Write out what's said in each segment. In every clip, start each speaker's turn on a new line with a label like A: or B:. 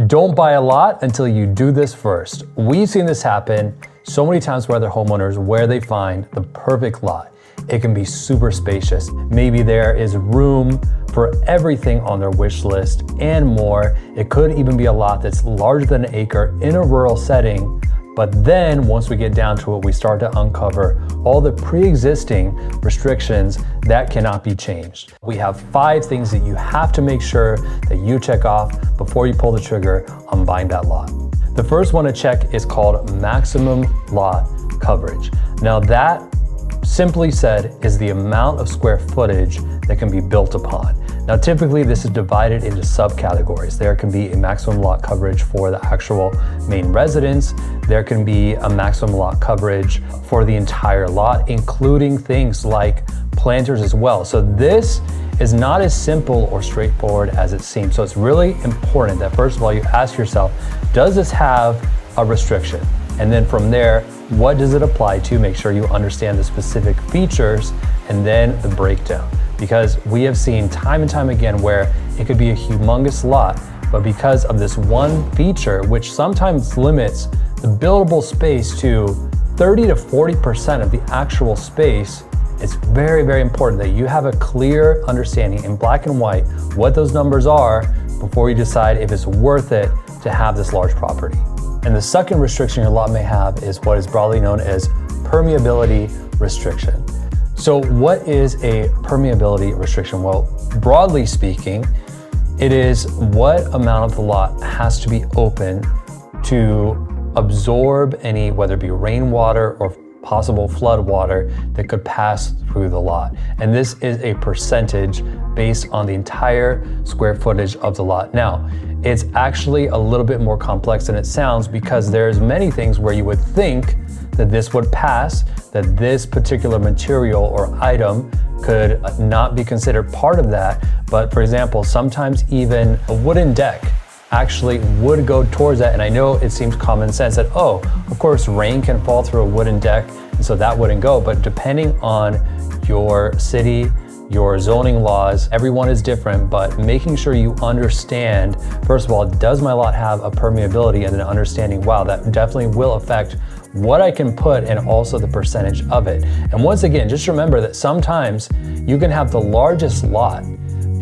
A: Don't buy a lot until you do this first. We've seen this happen so many times with other homeowners where they find the perfect lot. It can be super spacious. Maybe there is room for everything on their wish list and more. It could even be a lot that's larger than an acre in a rural setting. But then once we get down to it, we start to uncover all the pre-existing restrictions that cannot be changed. We have 5 things that you have to make sure that you check off before you pull the trigger on buying that lot. The first one to check is called maximum lot coverage. Now that, simply said, is the amount of square footage that can be built upon. Now typically this is divided into subcategories. There can be a maximum lot coverage for the actual main residence. There can be a maximum lot coverage for the entire lot, including things like planters as well. So this is not as simple or straightforward as it seems. So it's really important that first of all, you ask yourself, does this have a restriction? And then from there, what does it apply to? Make sure you understand the specific features and then the breakdown. Because we have seen time and time again where it could be a humongous lot, but because of this one feature, which sometimes limits the buildable space to 30 to 40% of the actual space, it's very, very important that you have a clear understanding in black and white what those numbers are before you decide if it's worth it to have this large property. And the second restriction your lot may have is what is broadly known as permeability restriction. So what is a permeability restriction? Well, broadly speaking, it is what amount of the lot has to be open to absorb any, whether it be rainwater or possible flood water that could pass through the lot. And this is a percentage based on the entire square footage of the lot. Now, it's actually a little bit more complex than it sounds because there's many things where you would think that this would pass, that this particular material or item could not be considered part of that. But for example, sometimes even a wooden deck actually would go towards that. And I know it seems common sense that, oh, of course rain can fall through a wooden deck, and so that wouldn't go. But depending on your city, your zoning laws, everyone is different, but making sure you understand, first of all, does my lot have a permeability, and then understanding, wow, that definitely will affect what I can put and also the percentage of it. And once again, just remember that sometimes you can have the largest lot,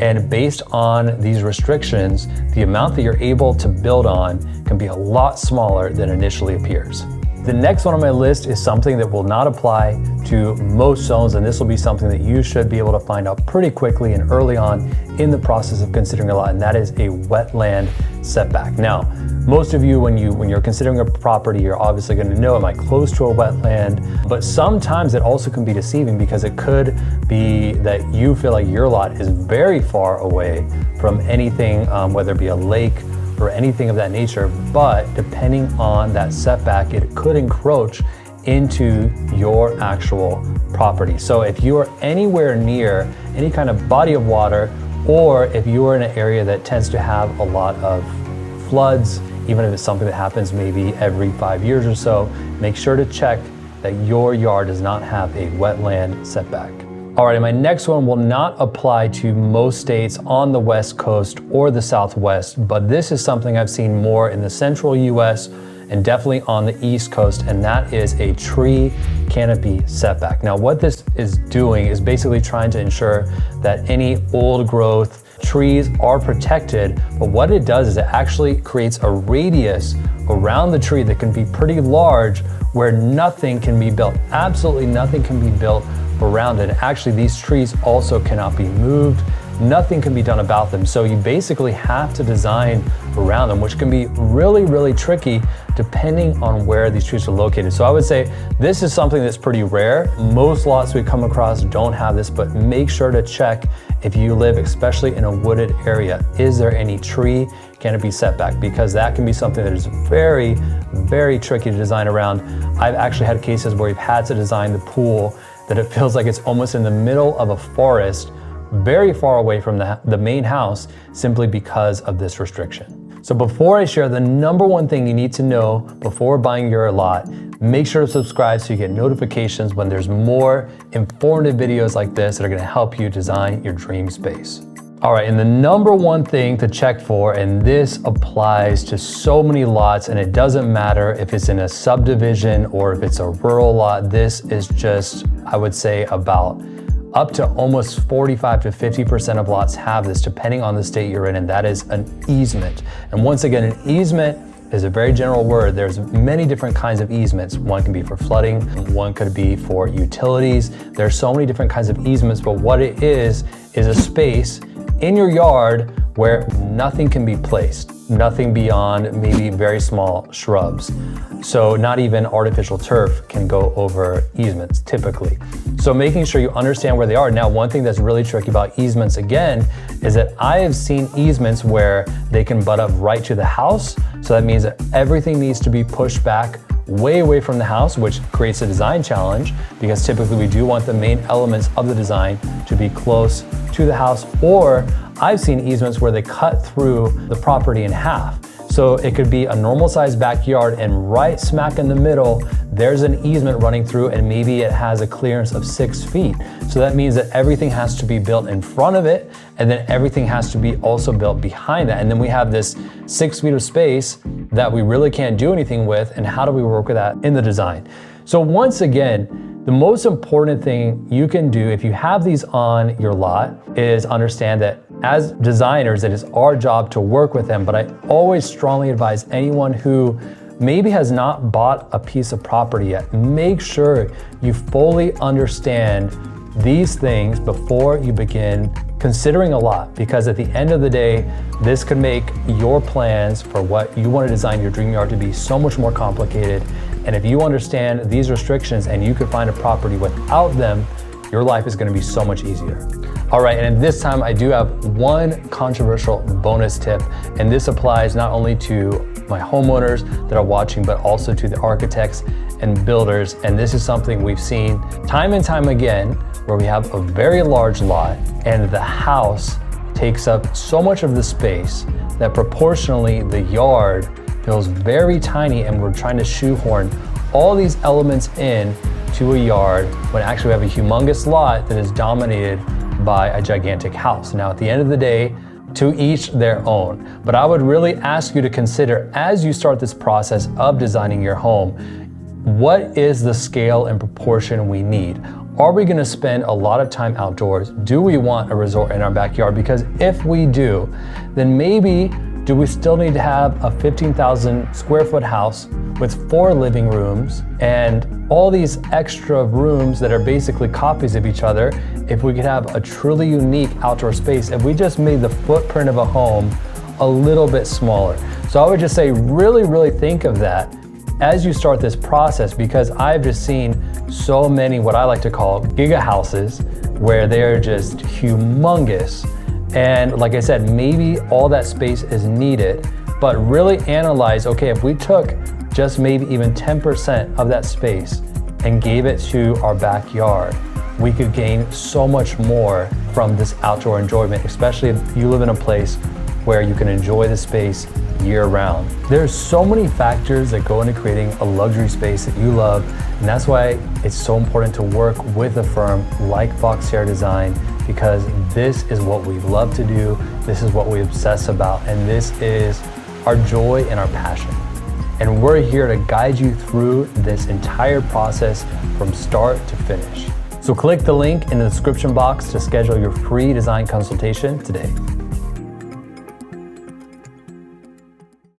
A: and based on these restrictions, the amount that you're able to build on can be a lot smaller than initially appears. The next one on my list is something that will not apply to most zones, and this will be something that you should be able to find out pretty quickly and early on in the process of considering a lot, and that is a wetland setback. Now, most of you, when you're considering a property, you're obviously going to know, am I close to a wetland? But sometimes it also can be deceiving because it could be that you feel like your lot is very far away from anything, whether it be a lake or anything of that nature, but depending on that setback, it could encroach into your actual property. So if you are anywhere near any kind of body of water, or if you are in an area that tends to have a lot of floods, even if it's something that happens maybe every 5 years or so, make sure to check that your yard does not have a wetland setback. All right, and my next one will not apply to most states on the West Coast or the Southwest, but this is something I've seen more in the central US and definitely on the East Coast, and that is a tree canopy setback. Now, what this is doing is basically trying to ensure that any old growth trees are protected, but what it does is it actually creates a radius around the tree that can be pretty large where nothing can be built. Absolutely nothing can be built around it. Actually, these trees also cannot be moved. Nothing can be done about them. So you basically have to design around them, which can be really, really tricky depending on where these trees are located. So I would say this is something that's pretty rare. Most lots we come across don't have this, but make sure to check if you live, especially in a wooded area, is there any tree canopy setback? Because that can be something that is very, very tricky to design around. I've actually had cases where we've had to design the pool that it feels like it's almost in the middle of a forest, very far away from the main house, simply because of this restriction. So before I share the number one thing you need to know before buying your lot, make sure to subscribe so you get notifications when there's more informative videos like this that are going to help you design your dream space. All right, and the number one thing to check for, and this applies to so many lots, and it doesn't matter if it's in a subdivision or if it's a rural lot, this is just, I would say, about up to almost 45 to 50% of lots have this, depending on the state you're in, and that is an easement. And once again, an easement is a very general word. There's many different kinds of easements. One can be for flooding, one could be for utilities. There's so many different kinds of easements, but what it is a space in your yard where nothing can be placed, nothing beyond maybe very small shrubs. So not even artificial turf can go over easements typically. So making sure you understand where they are. Now, one thing that's really tricky about easements again, is that I have seen easements where they can butt up right to the house. So that means that everything needs to be pushed back way away from the house, which creates a design challenge because typically we do want the main elements of the design to be close to the house. Or I've seen easements where they cut through the property in half. So it could be a normal sized backyard and right smack in the middle, there's an easement running through and maybe it has a clearance of 6 feet. So that means that everything has to be built in front of it and then everything has to be also built behind that. And then we have this 6 feet of space that we really can't do anything with, and how do we work with that in the design? So once again, the most important thing you can do if you have these on your lot is understand that as designers, it is our job to work with them, but I always strongly advise anyone who maybe has not bought a piece of property yet, make sure you fully understand these things before you begin considering a lot, because at the end of the day, this could make your plans for what you want to design your dream yard to be so much more complicated. And if you understand these restrictions and you could find a property without them, your life is going to be so much easier. All right, and this time I do have one controversial bonus tip, and this applies not only to my homeowners that are watching, but also to the architects and builders. And this is something we've seen time and time again, where we have a very large lot and the house takes up so much of the space that proportionally the yard feels very tiny, and we're trying to shoehorn all these elements in to a yard when actually we have a humongous lot that is dominated by a gigantic house. Now, at the end of the day, to each their own. But I would really ask you to consider, as you start this process of designing your home, what is the scale and proportion we need? Are we gonna spend a lot of time outdoors? Do we want a resort in our backyard? Because if we do, then maybe do we still need to have a 15,000 square foot house with 4 living rooms and all these extra rooms that are basically copies of each other? If we could have a truly unique outdoor space, if we just made the footprint of a home a little bit smaller. So I would just say really think of that as you start this process, because I've just seen so many what I like to call giga houses where they're just humongous. And like I said, maybe all that space is needed, but really analyze, okay, if we took just maybe even 10% of that space and gave it to our backyard, we could gain so much more from this outdoor enjoyment, especially if you live in a place where you can enjoy the space year round. There's so many factors that go into creating a luxury space that you love, and that's why it's so important to work with a firm like Foxterra Design, because this is what we love to do, this is what we obsess about, and this is our joy and our passion. And we're here to guide you through this entire process from start to finish. So click the link in the description box to schedule your free design consultation today.